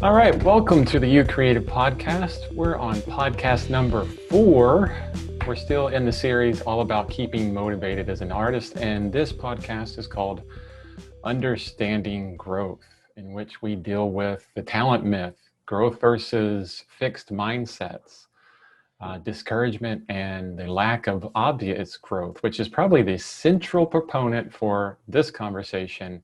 All right, welcome to the euCreativ podcast. We're on podcast number 4. We're still in the series all about keeping motivated as an artist, and this podcast is called Understanding Growth, in which we deal with the talent myth, growth versus fixed mindsets, discouragement, and the lack of obvious growth, which is probably the central proponent for this conversation.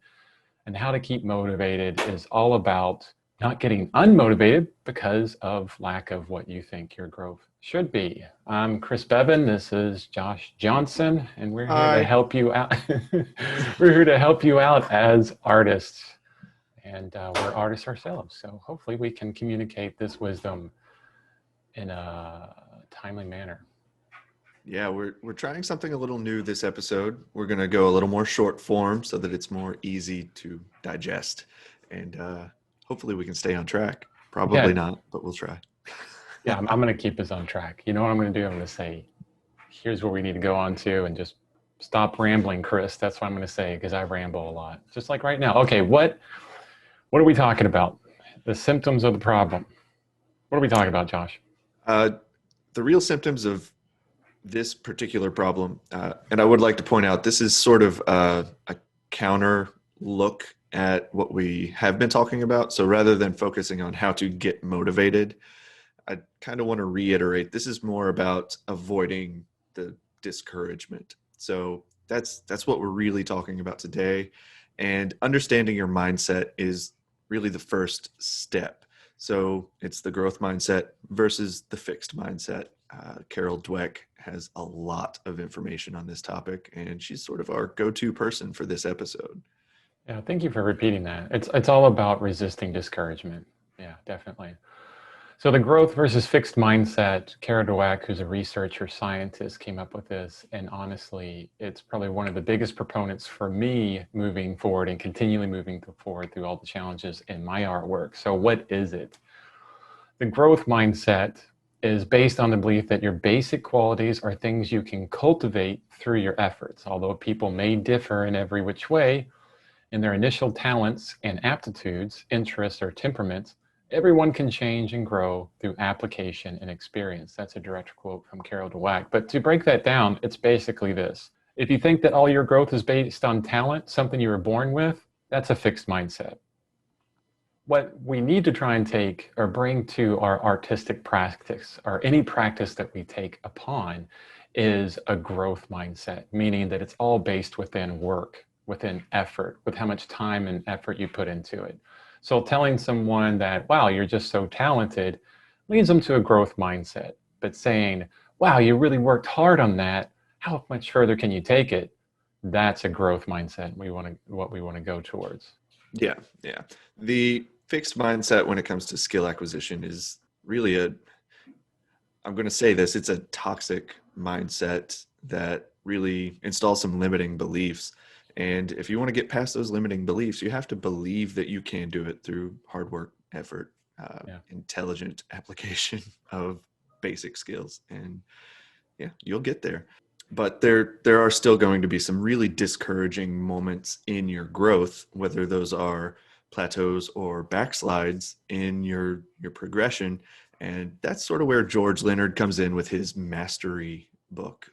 And how to keep motivated is all about not getting unmotivated because of lack of what you think your growth should be. I'm Chris Bevan. This is Josh Johnson, and we're here to help you out. We're here to help you out as artists, and we're artists ourselves. So hopefully we can communicate this wisdom in a timely manner. Yeah, we're trying something a little new this episode. We're going to go a little more short form so that it's more easy to digest, and hopefully we can stay on track. Probably not, but we'll try. Yeah, I'm going to keep us on track. You know what I'm going to do? I'm going to say, here's where we need to go on to, and just stop rambling, Chris. That's what I'm going to say, because I ramble a lot, just like right now. Okay, what are we talking about? The symptoms of the problem. What are we talking about, Josh? The real symptoms of this particular problem, and I would like to point out, this is sort of a counter look at what we have been talking about. So rather than focusing on how to get motivated, I kind of want to reiterate, this is more about avoiding the discouragement. So that's what we're really talking about today. And understanding your mindset is really the first step. So it's the growth mindset versus the fixed mindset. Carol Dweck has a lot of information on this topic, and she's sort of our go-to person for this episode. Yeah, thank you for repeating that. It's all about resisting discouragement. Yeah, definitely. So the growth versus fixed mindset, Carol Dweck, who's a researcher, scientist, came up with this. And honestly, it's probably one of the biggest proponents for me moving forward and continually moving forward through all the challenges in my artwork. So what is it? The growth mindset is based on the belief that your basic qualities are things you can cultivate through your efforts. Although people may differ in every which way in their initial talents and aptitudes, interests, or temperaments, everyone can change and grow through application and experience. That's a direct quote from Carol Dweck. But to break that down, it's basically this. If you think that all your growth is based on talent, something you were born with, that's a fixed mindset. What we need to try and take or bring to our artistic practice, or any practice that we take upon, is a growth mindset, meaning that it's all based within work, within effort, with how much time and effort you put into it. So telling someone that, wow, you're just so talented, leads them to a growth mindset. But saying, wow, you really worked hard on that, how much further can you take it? That's a growth mindset what we want to go towards. Yeah. The fixed mindset when it comes to skill acquisition is really I'm going to say this, it's a toxic mindset that really installs some limiting beliefs. And if you want to get past those limiting beliefs, you have to believe that you can do it through hard work, effort, intelligent application of basic skills. And yeah, you'll get there. But there are still going to be some really discouraging moments in your growth, whether those are plateaus or backslides in your progression. And that's sort of where George Leonard comes in with his Mastery book.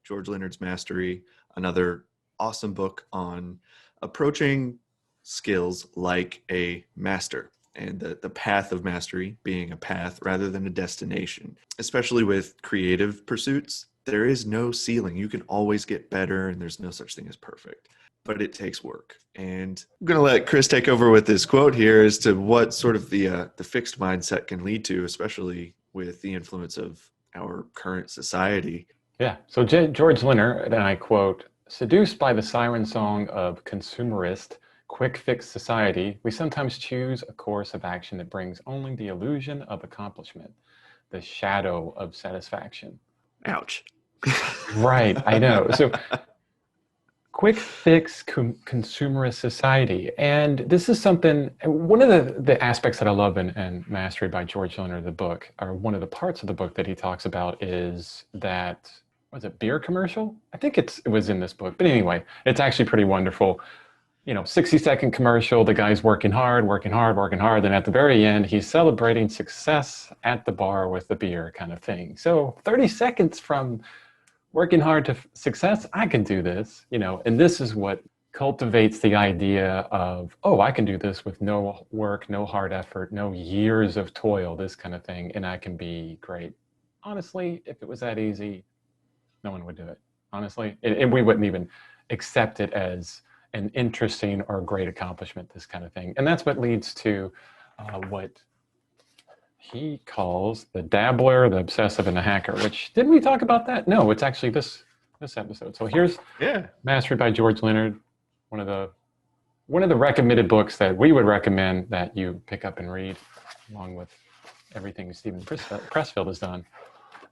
George Leonard's Mastery, another awesome book on approaching skills like a master, and the path of mastery being a path rather than a destination. Especially with creative pursuits, there is no ceiling. You can always get better, and there's no such thing as perfect, but it takes work. And I'm going to let Chris take over with this quote here as to what sort of the fixed mindset can lead to, especially with the influence of our current society. Yeah, so George Leonard, and I quote, "Seduced by the siren song of consumerist, quick-fix society, we sometimes choose a course of action that brings only the illusion of accomplishment, the shadow of satisfaction." Ouch. Right, I know. So quick fix consumerist society. And this is something, one of the aspects that I love in Mastery by George Leonard, the book, or one of the parts of the book that he talks about is that was it beer commercial? I think it was in this book. But anyway, it's actually pretty wonderful. 60-second commercial, the guy's working hard, working hard, working hard. Then at the very end, he's celebrating success at the bar with the beer kind of thing. So 30 seconds from working hard to success, I can do this, and this is what cultivates the idea of, oh, I can do this with no work, no hard effort, no years of toil, this kind of thing, and I can be great. Honestly, if it was that easy, no one would do it, honestly. And we wouldn't even accept it as an interesting or great accomplishment, this kind of thing. And that's what leads to what he calls the Dabbler, the Obsessive, and the Hacker, which, didn't we talk about that? No, it's actually this episode. So here's Mastery by George Leonard, one of the recommended books that we would recommend that you pick up and read, along with everything Stephen Pressfield has done.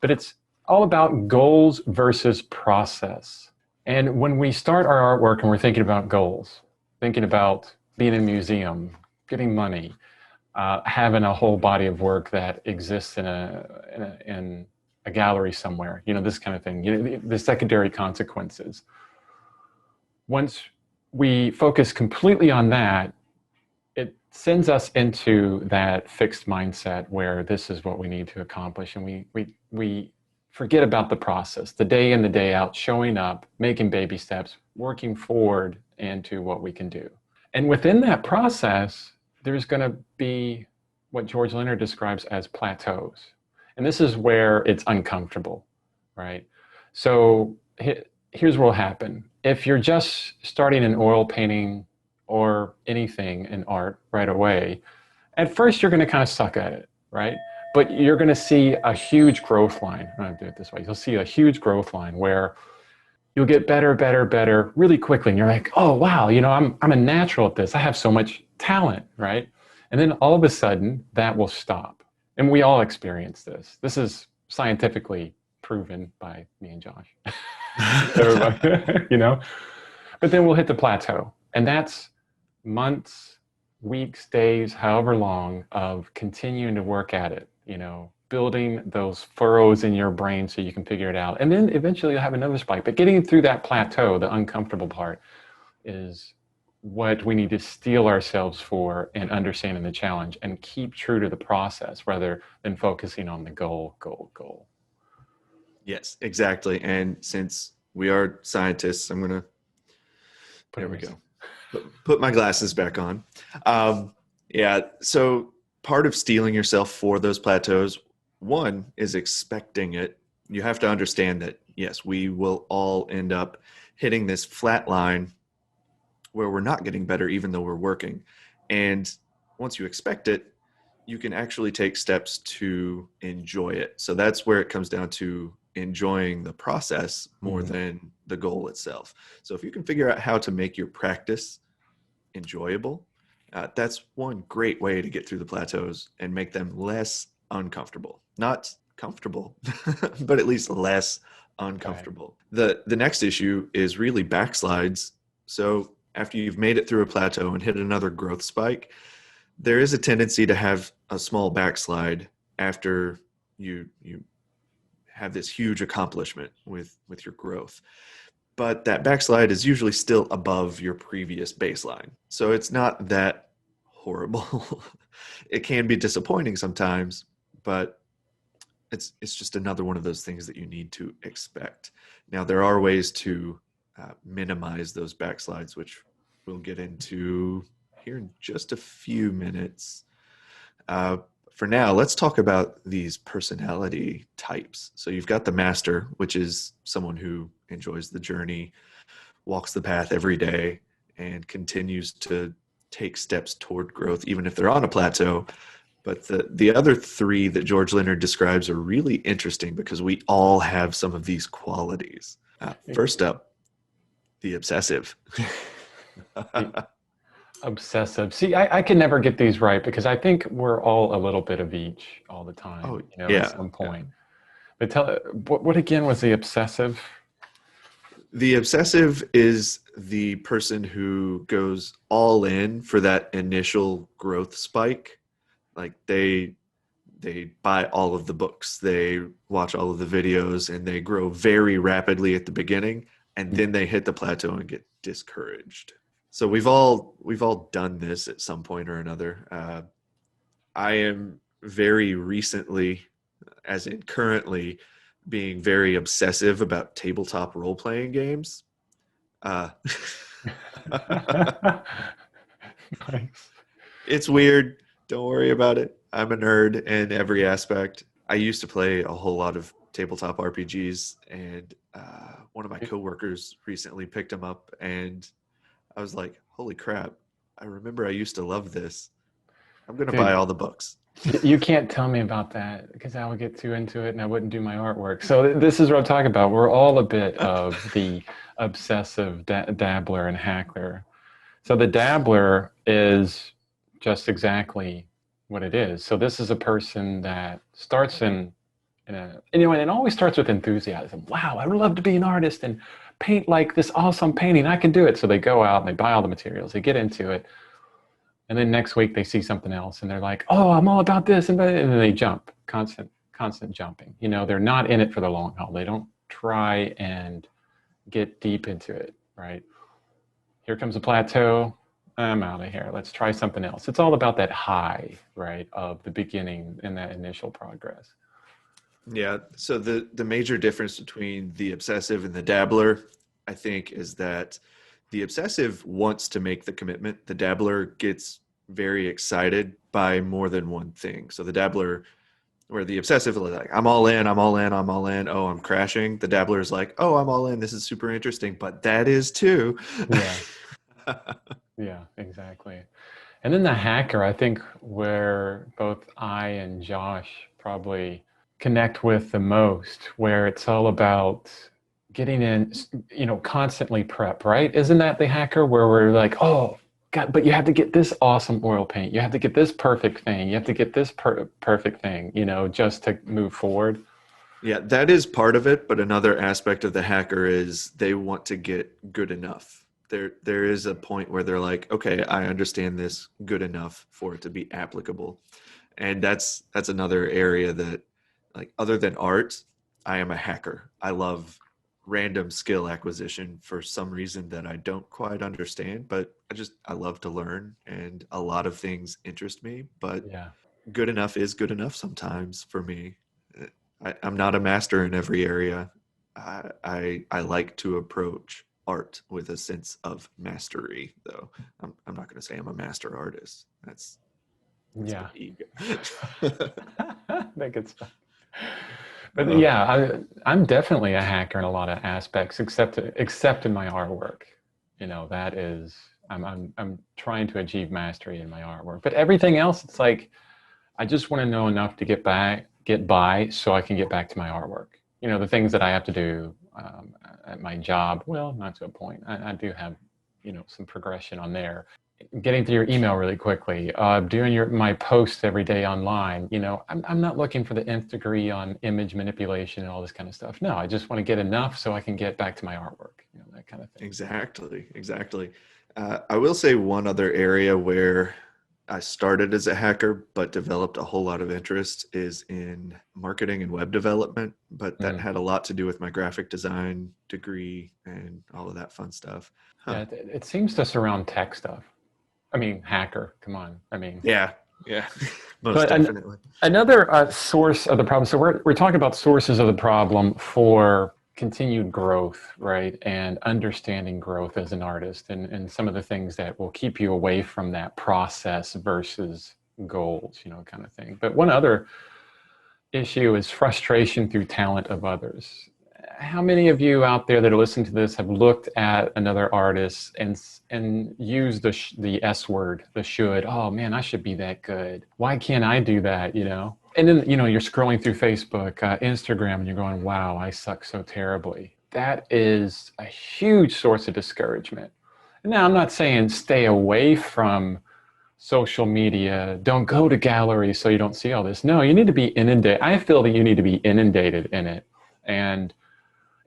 But it's all about goals versus process. And when we start our artwork and we're thinking about goals, thinking about being in a museum, getting money, having a whole body of work that exists in a gallery somewhere, this kind of thing, the secondary consequences. Once we focus completely on that, it sends us into that fixed mindset where this is what we need to accomplish, and we forget about the process, the day in, the day out, showing up, making baby steps, working forward into what we can do. And within that process, there's going to be what George Leonard describes as plateaus. And this is where it's uncomfortable, right? So here's what will happen. If you're just starting an oil painting or anything in art right away, at first you're going to kind of suck at it, right? But you're going to see a huge growth line. I'm going to do it this way. You'll see a huge growth line where you'll get better, better, better really quickly. And you're like, oh, wow, I'm a natural at this. I have so much talent, right? And then all of a sudden that will stop. And we all experience this. This is scientifically proven by me and Josh. But then we'll hit the plateau. And that's months, weeks, days, however long of continuing to work at it, building those furrows in your brain so you can figure it out. And then eventually you'll have another spike. But getting through that plateau, the uncomfortable part, is what we need to steel ourselves for and understanding the challenge and keep true to the process rather than focusing on the goal. Yes, exactly. And since we are scientists, I'm going to, there we go. Put my glasses back on. So part of steeling yourself for those plateaus, one is expecting it. You have to understand that, yes, we will all end up hitting this flat line where we're not getting better even though we're working. And once you expect it, you can actually take steps to enjoy it. So that's where it comes down to enjoying the process more than the goal itself. So if you can figure out how to make your practice enjoyable, that's one great way to get through the plateaus and make them less uncomfortable. Not comfortable, but at least less uncomfortable. Right. The next issue is really backslides. So after you've made it through a plateau and hit another growth spike, there is a tendency to have a small backslide after you have this huge accomplishment with your growth. But that backslide is usually still above your previous baseline. So it's not that horrible. It can be disappointing sometimes, but it's just another one of those things that you need to expect. Now, there are ways to minimize those backslides, which we'll get into here in just a few minutes. For now, let's talk about these personality types. So you've got the master, which is someone who enjoys the journey, walks the path every day, and continues to take steps toward growth, even if they're on a plateau. But the other three that George Leonard describes are really interesting because we all have some of these qualities. First up, the obsessive. Obsessive. See, I can never get these right because I think we're all a little bit of each all the time. At some point. Yeah. But what again was the obsessive? The obsessive is the person who goes all in for that initial growth spike. Like they they buy all of the books, they watch all of the videos, and they grow very rapidly at the beginning, and then they hit the plateau and get discouraged. So we've all done this at some point or another. I am very recently, as in currently, being very obsessive about tabletop role-playing games. Nice. It's weird. Don't worry about it. I'm a nerd in every aspect. I used to play a whole lot of tabletop RPGs, and one of my coworkers recently picked them up, and I was like, holy crap, I remember I used to love this. I'm going to buy all the books. You can't tell me about that because I would get too into it and I wouldn't do my artwork. So this is what I'm talking about. We're all a bit of the obsessive dabbler and hackler. So the dabbler is just exactly what it is. So this is a person that starts and it always starts with enthusiasm. Wow, I would love to be an artist and paint like this awesome painting. I can do it. So they go out and they buy all the materials. They get into it. And then next week they see something else and they're like, oh, I'm all about this. And then they jump, constant jumping. They're not in it for the long haul. They don't try and get deep into it, right? Here comes a plateau. I'm out of here. Let's try something else. It's all about that high, right, of the beginning and that initial progress. Yeah. So the major difference between the obsessive and the dabbler, I think, is that the obsessive wants to make the commitment. The dabbler gets very excited by more than one thing. So the dabbler, where the obsessive is like, I'm all in, I'm all in, I'm all in. Oh, I'm crashing. The dabbler is like, oh, I'm all in. This is super interesting, but that is too. Yeah. Yeah, exactly. And then the hacker, I think where both I and Josh probably connect with the most, where it's all about getting in, constantly prep, right? Isn't that the hacker where we're like, oh, God, but you have to get this awesome oil paint. You have to get this perfect thing. You have to get this perfect thing, just to move forward. Yeah, that is part of it. But another aspect of the hacker is they want to get good enough. There is a point where they're like, okay, I understand this good enough for it to be applicable. And that's another area that, like, other than art, I am a hacker. I love random skill acquisition for some reason that I don't quite understand, but I love to learn, and a lot of things interest me, but yeah, good enough is good enough sometimes for me. I'm not a master in every area. I like to approach art with a sense of mastery, though. I'm not going to say I'm a master artist. That's yeah. ego. That gets fun. But yeah, I'm definitely a hacker in a lot of aspects, except in my artwork. That is, I'm trying to achieve mastery in my artwork. But everything else, it's like, I just want to know enough to get by so I can get back to my artwork. The things that I have to do at my job, well, not to a point. I do have, some progression on there. Getting to your email really quickly, doing my posts every day online. I'm not looking for the nth degree on image manipulation and all this kind of stuff. No, I just want to get enough so I can get back to my artwork, that kind of thing. Exactly. I will say one other area where I started as a hacker but developed a whole lot of interest is in marketing and web development, but that had a lot to do with my graphic design degree and all of that fun stuff. Yeah, it seems to surround tech stuff. I mean, hacker, come on. I mean, yeah, most definitely. Another source of the problem. So we're talking about sources of the problem for continued growth, right? And understanding growth as an artist and some of the things that will keep you away from that process versus goals, kind of thing. But one other issue is frustration through talent of others. How many of you out there that are listening to this have looked at another artist and used the S word, the should? Oh man, I should be that good. Why can't I do that? And then, you're scrolling through Facebook, Instagram, and you're going, wow, I suck so terribly. That is a huge source of discouragement. Now, I'm not saying stay away from social media. Don't go to galleries so you don't see all this. No, you need to be inundated. I feel that you need to be inundated in it. And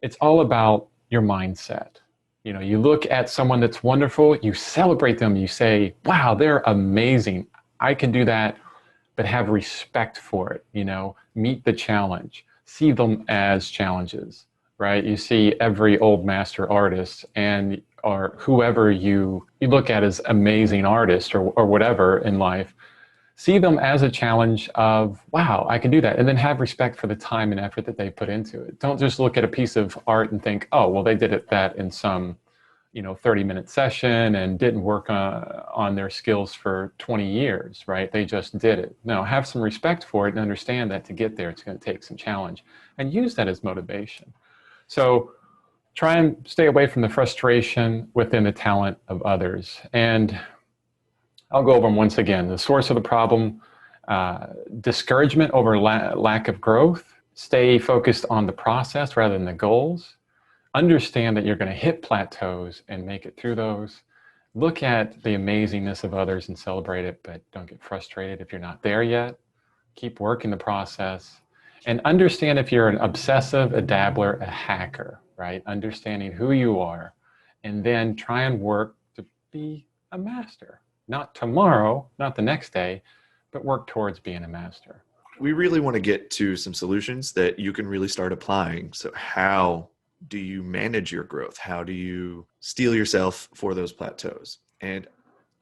it's all about your mindset. You look at someone that's wonderful, you celebrate them, you say, wow, they're amazing. I can do that. but have respect for it, meet the challenge, see them as challenges, right? You see every old master artist or whoever you look at as amazing artist or whatever in life, see them as a challenge of, wow, I can do that. And then have respect for the time and effort that they put into it. Don't just look at a piece of art and think, oh, well, they did that in some 30-minute session and didn't work on their skills for 20 years, right? They just did it. No, have some respect for it and understand that to get there, it's going to take some challenge, and use that as motivation. So try and stay away from the frustration within the talent of others. And I'll go over them once again. The source of the problem, discouragement over lack of growth. Stay focused on the process rather than the goals. Understand that you're going to hit plateaus and make it through those. Look at the amazingness of others and celebrate it, but don't get frustrated if you're not there yet. Keep working the process. And understand if you're an obsessive, a dabbler, a hacker, right? Understanding who you are, and then try and work to be a master. Not tomorrow, not the next day, but work towards being a master. We really want to get to some solutions that you can really start applying. So how do you manage your growth? How do you steel yourself for those plateaus? And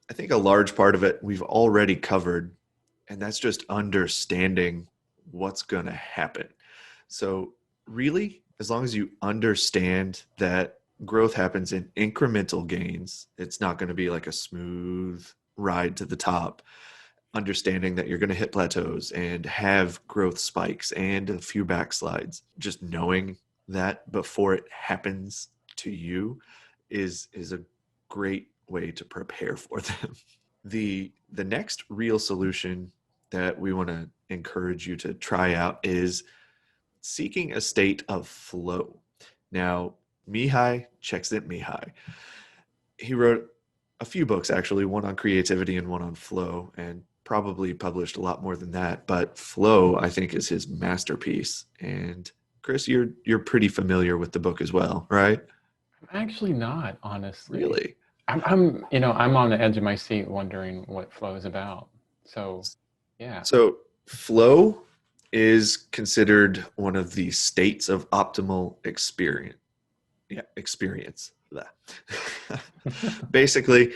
I think a large part of it we've already covered, and that's just understanding what's going to happen. So really, as long as you understand that growth happens in incremental gains, it's not going to be like a smooth ride to the top. Understanding that you're going to hit plateaus and have growth spikes and a few backslides, just knowing that before it happens to you is a great way to prepare for them. The next real solution that we want to encourage you to try out is seeking a state of flow. Now, Csikszentmihalyi, he wrote a few books, actually, one on creativity and one on flow, and probably published a lot more than that. But flow, I think, is his masterpiece. And Chris, you're pretty familiar with the book as well, right? Actually not, honestly. Really? I'm on the edge of my seat wondering what flow is about. So, yeah. So flow is considered one of the states of optimal experience. Yeah, experience. Basically,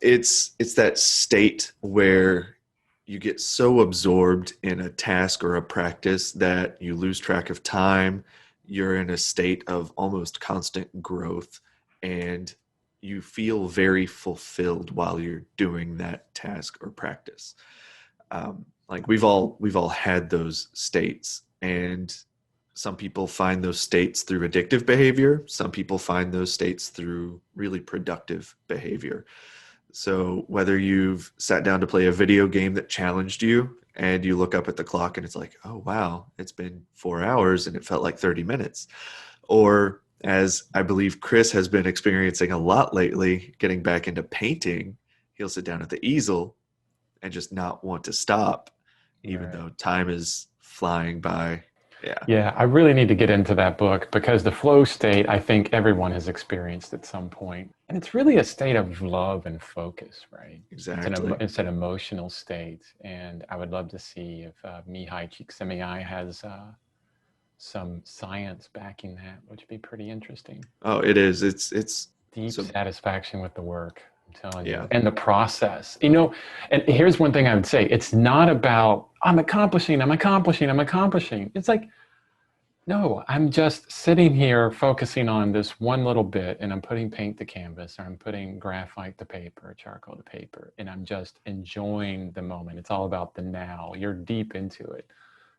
it's that state where you get so absorbed in a task or a practice that you lose track of time. You're in a state of almost constant growth, and you feel very fulfilled while you're doing that task or practice. Like we've all had those states, and some people find those states through addictive behavior. Some people find those states through really productive behavior. So whether you've sat down to play a video game that challenged you and you look up at the clock and it's like, oh, wow, it's been 4 hours and it felt like 30 minutes. Or as I believe Chris has been experiencing a lot lately, getting back into painting, he'll sit down at the easel and just not want to stop, even though time is flying by. Yeah, I really need to get into that book because the flow state, I think everyone has experienced at some point. And it's really a state of love and focus, right? Exactly. It's an emotional state. And I would love to see if Mihai Csikszentmihalyi has some science backing that, which would be pretty interesting. Oh, it is. It's deep satisfaction with the work. I'm telling you. Yeah. And the process, and here's one thing I would say. It's not about, I'm accomplishing. It's like, no, I'm just sitting here focusing on this one little bit, and I'm putting paint to canvas, or I'm putting graphite to paper, charcoal to paper, and I'm just enjoying the moment. It's all about the now. You're deep into it.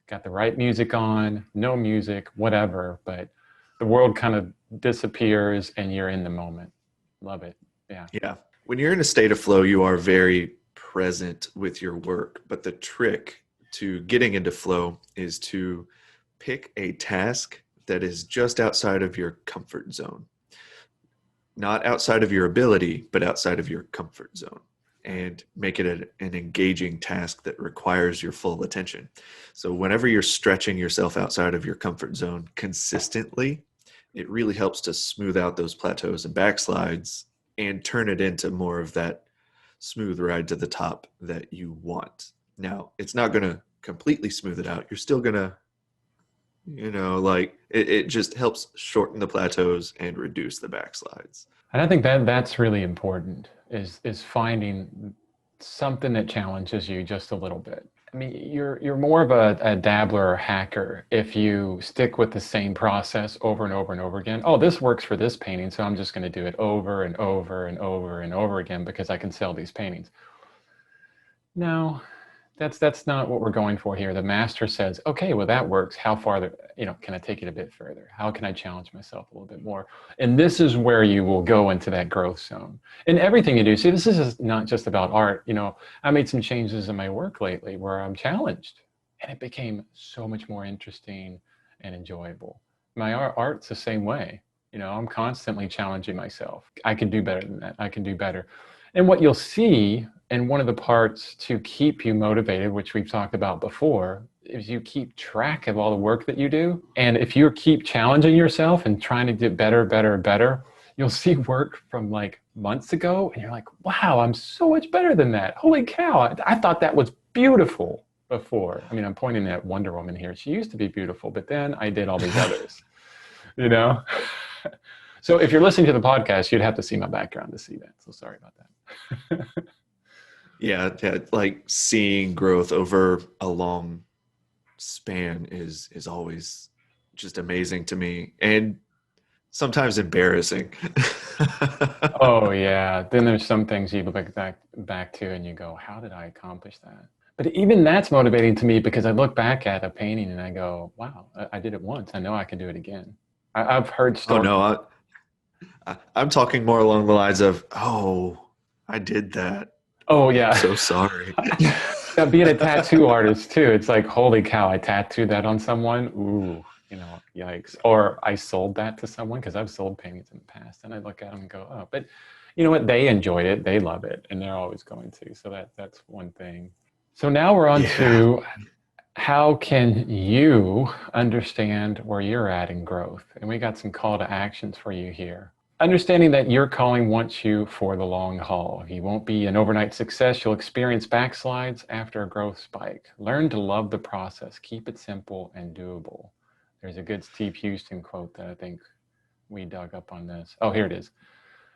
Got the right music on, no music, whatever, but the world kind of disappears and you're in the moment. Love it. Yeah. Yeah. When you're in a state of flow, you are very present with your work. But the trick to getting into flow is to pick a task that is just outside of your comfort zone. Not outside of your ability, but outside of your comfort zone. And make it an engaging task that requires your full attention. So whenever you're stretching yourself outside of your comfort zone consistently, it really helps to smooth out those plateaus and backslides and turn it into more of that smooth ride to the top that you want. Now, it's not going to completely smooth it out. You're still going to, like it just helps shorten the plateaus and reduce the backslides. And I think that's really important, is finding something that challenges you just a little bit. I mean, you're more of a dabbler or hacker if you stick with the same process over and over and over again. Oh, this works for this painting, so I'm just going to do it over and over and over and over again because I can sell these paintings. No, that's not what we're going for here. The master says, okay, well, that works. How far, can I take it a bit further? How can I challenge myself a little bit more? And this is where you will go into that growth zone. In everything you do, see, this is not just about art. I made some changes in my work lately where I'm challenged, and it became so much more interesting and enjoyable. My art's the same way. I'm constantly challenging myself. I can do better than that. I can do better. And what you'll see, and one of the parts to keep you motivated, which we've talked about before, is you keep track of all the work that you do. And if you keep challenging yourself and trying to get better, better, better, you'll see work from like months ago, and you're like, wow, I'm so much better than that. Holy cow, I thought that was beautiful before. I mean, I'm pointing at Wonder Woman here. She used to be beautiful, but then I did all these others, So if you're listening to the podcast, you'd have to see my background to see that. So sorry about that. Yeah, like seeing growth over a long span is always just amazing to me, and sometimes embarrassing. Oh yeah. Then there's some things you look back to and you go, how did I accomplish that? But even that's motivating to me because I look back at a painting and I go, wow, I did it once. I know I can do it again. I've heard stories. Oh no, I'm talking more along the lines of, oh, I did that. Oh yeah. I'm so sorry. Being a tattoo artist too, it's like, holy cow, I tattooed that on someone. Ooh, yikes. Or I sold that to someone, because I've sold paintings in the past, and I look at them and go, oh, but you know what? They enjoyed it. They love it, and they're always going to. So that's one thing. So now we're on to how can you understand where you're at in growth? And we got some call to actions for you here. Understanding that your calling wants you for the long haul. You won't be an overnight success. You'll experience backslides after a growth spike. Learn to love the process. Keep it simple and doable. There's a good Steve Houston quote that I think we dug up on this. Oh, here it is.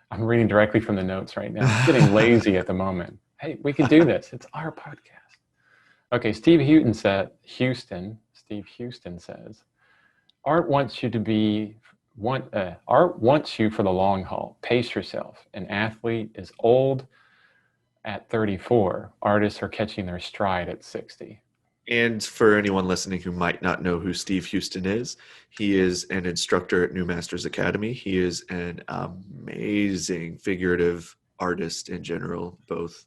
I'm reading directly from the notes right now. I'm getting lazy at the moment. Hey, we can do this. It's our podcast. Okay, Steve Houston says, art wants you for the long haul. Pace yourself. An athlete is old at 34. Artists are catching their stride at 60. And for anyone listening who might not know who Steve Houston is, he is an instructor at New Masters Academy. He is an amazing figurative artist in general, both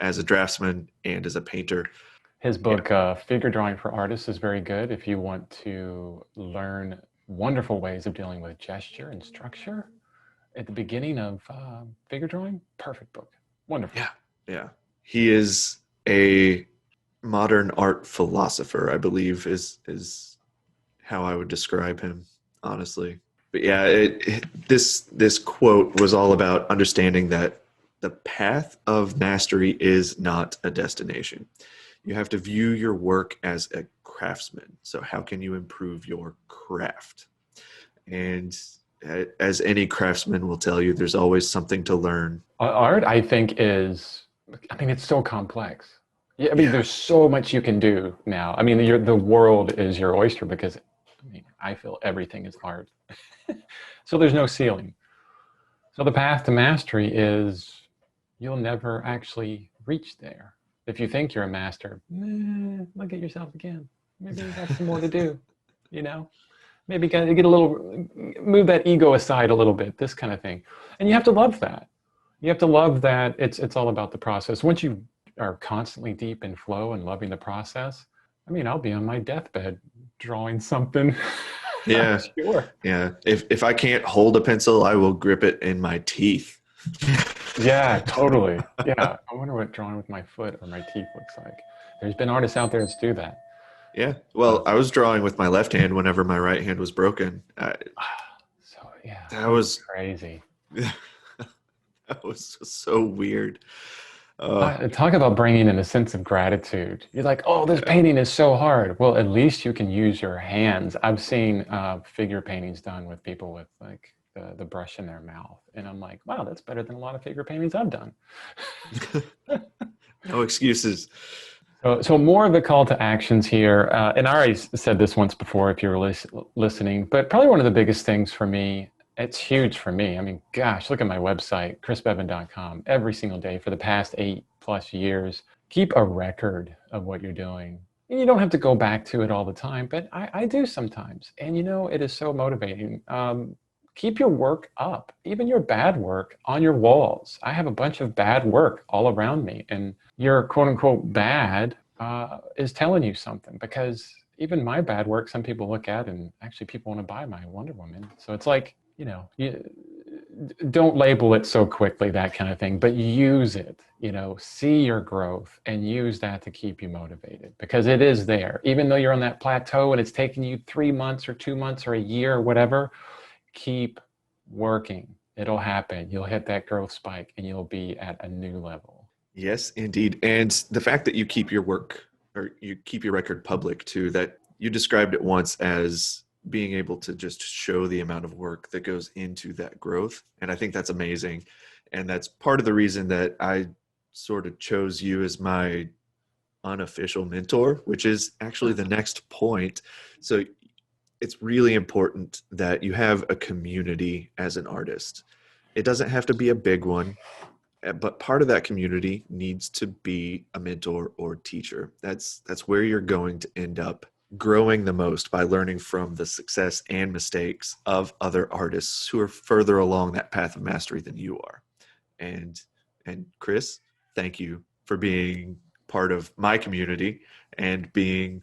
as a draftsman and as a painter. His book, Figure Drawing for Artists, is very good if you want to learn wonderful ways of dealing with gesture and structure at the beginning of figure drawing. Perfect book. Wonderful. Yeah. He is a modern art philosopher, I believe is how I would describe him, honestly. But yeah, this quote was all about understanding that the path of mastery is not a destination. You have to view your work as a craftsman. So how can you improve your craft? And as any craftsman will tell you, there's always something to learn. Art, I think, it's so complex. Yeah, there's so much you can do now. I mean, the world is your oyster because, I feel everything is art. So there's no ceiling. So the path to mastery is you'll never actually reach there. If you think you're a master, look at yourself again. Maybe you got some more to do, Maybe get a little, move that ego aside a little bit, this kind of thing. And you have to love that. You have to love that it's all about the process. Once you are constantly deep in flow and loving the process, I'll be on my deathbed drawing something. Yeah. Sure. Yeah. If I can't hold a pencil, I will grip it in my teeth. Yeah, totally. Yeah. I wonder what drawing with my foot or my teeth looks like. There's been artists out there that do that. Yeah. Well, I was drawing with my left hand whenever my right hand was broken. Yeah. That was crazy. That was so weird. Talk about bringing in a sense of gratitude. You're like, oh, this yeah. painting is so hard. Well, at least you can use your hands. I've seen figure paintings done with people with like the brush in their mouth. And I'm like, wow, that's better than a lot of figure paintings I've done. No excuses. So more of the call to actions here. And I already said this once before if you were listening, but probably one of the biggest things for me, it's huge for me. I mean, gosh, look at my website, chrisbevan.com, every single day for the past 8+ years. Keep a record of what you're doing. And you don't have to go back to it all the time, but I do sometimes. And it is so motivating. Keep your work up, even your bad work on your walls. I have a bunch of bad work all around me, and your quote unquote bad is telling you something, because even my bad work, some people look at and actually people want to buy my Wonder Woman. So it's like, you don't label it so quickly, that kind of thing, but use it, see your growth and use that to keep you motivated, because it is there. Even though you're on that plateau and it's taking you 3 months or 2 months or a year or whatever, keep working. It'll happen. You'll hit that growth spike and you'll be at a new level. Yes, indeed. And the fact that you keep your work, or you keep your record public too, that you described it once as being able to just show the amount of work that goes into that growth. And I think that's amazing. And that's part of the reason that I sort of chose you as my unofficial mentor, which is actually the next point. So it's really important that you have a community as an artist. It doesn't have to be a big one, but part of that community needs to be a mentor or teacher. That's where you're going to end up growing the most, by learning from the success and mistakes of other artists who are further along that path of mastery than you are. And Chris, thank you for being part of my community and being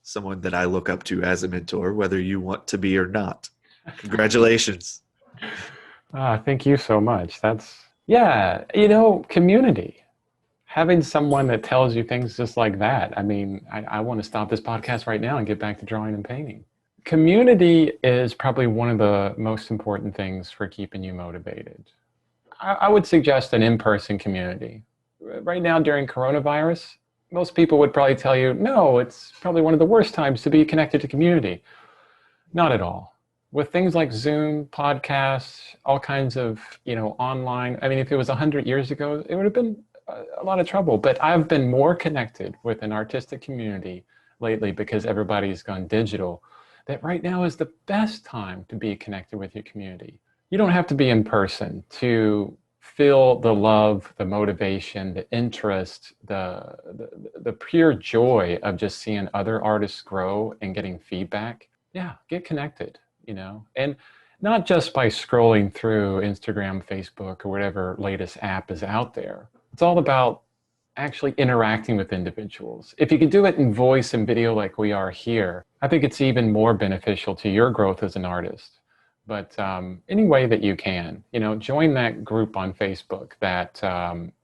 someone that I look up to as a mentor, whether you want to be or not. Congratulations. Thank you so much. Community. Having someone that tells you things just like that. I mean, I want to stop this podcast right now and get back to drawing and painting. Community is probably one of the most important things for keeping you motivated. I would suggest an in-person community. Right now during coronavirus, most people would probably tell you, no, it's probably one of the worst times to be connected to community. Not at all. With things like Zoom, podcasts, all kinds of, online. I mean, if it was 100 years ago, it would have been a lot of trouble. But I've been more connected with an artistic community lately because everybody's gone digital, that right now is the best time to be connected with your community. You don't have to be in person to feel the love, the motivation, the interest, the pure joy of just seeing other artists grow and getting feedback. Yeah, get connected, and not just by scrolling through Instagram, Facebook, or whatever latest app is out there. It's all about actually interacting with individuals. If you can do it in voice and video like we are here, I think it's even more beneficial to your growth as an artist. But any way that you can, join that group on Facebook that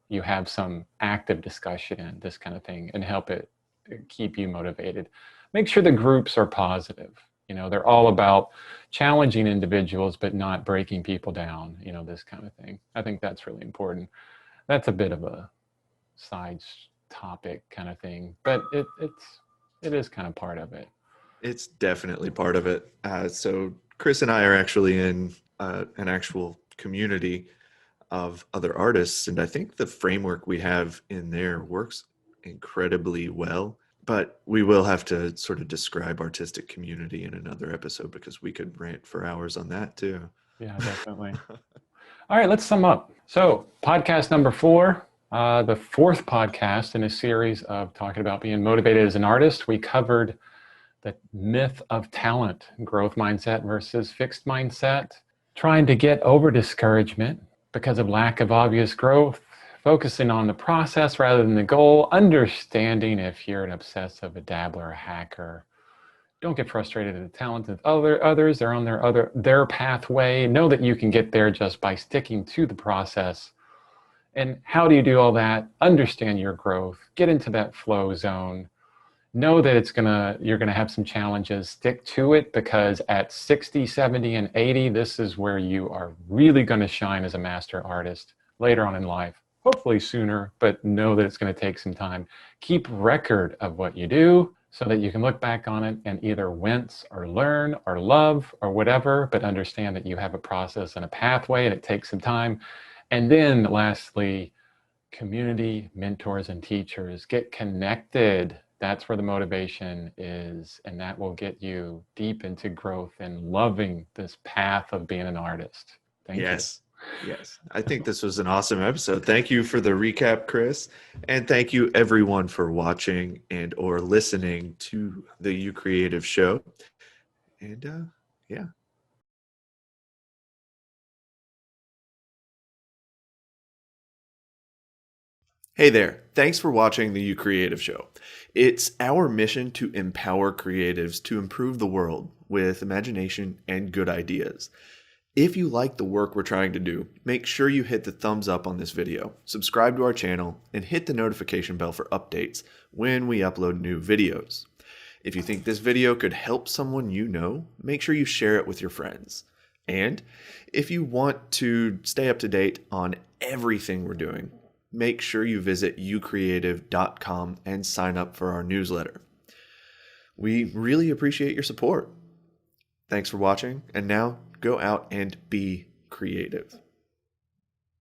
you have some active discussion in, this kind of thing, and help it keep you motivated. Make sure the groups are positive. They're all about challenging individuals, but not breaking people down, this kind of thing. I think that's really important. That's a bit of a side topic kind of thing, but it is kind of part of it. It's definitely part of it. So Chris and I are actually in an actual community of other artists, and I think the framework we have in there works incredibly well. But we will have to sort of describe artistic community in another episode, because we could rant for hours on that too. Yeah, definitely. All right, let's sum up. So podcast number 4, the 4th podcast in a series of talking about being motivated as an artist. We covered the myth of talent, growth mindset versus fixed mindset, trying to get over discouragement because of lack of obvious growth, focusing on the process rather than the goal, understanding if you're an obsessive, a dabbler, a hacker. Don't get frustrated at the talent of others. They're on their pathway. Know that you can get there just by sticking to the process. And how do you do all that? Understand your growth. Get into that flow zone. Know that you're gonna have some challenges. Stick to it, because at 60, 70, and 80, this is where you are really gonna shine as a master artist later on in life. hopefully sooner, but know that it's going to take some time. Keep record of what you do so that you can look back on it and either wince or learn or love or whatever, but understand that you have a process and a pathway and it takes some time. And then lastly, community, mentors, and teachers. Get connected. That's where the motivation is, and that will get you deep into growth and loving this path of being an artist. Thank you. Yes. I think this was an awesome episode. Thank you for the recap, Chris. And thank you everyone for watching and or listening to the euCreativ show. And yeah. Hey there. Thanks for watching the euCreativ show. It's our mission to empower creatives to improve the world with imagination and good ideas. If you like the work we're trying to do, make sure you hit the thumbs up on this video, subscribe to our channel, and hit the notification bell for updates when we upload new videos. If you think this video could help someone you know, make sure you share it with your friends. And if you want to stay up to date on everything we're doing, make sure you visit euCreativ.com and sign up for our newsletter. We really appreciate your support. Thanks for watching, and now go out and be creative.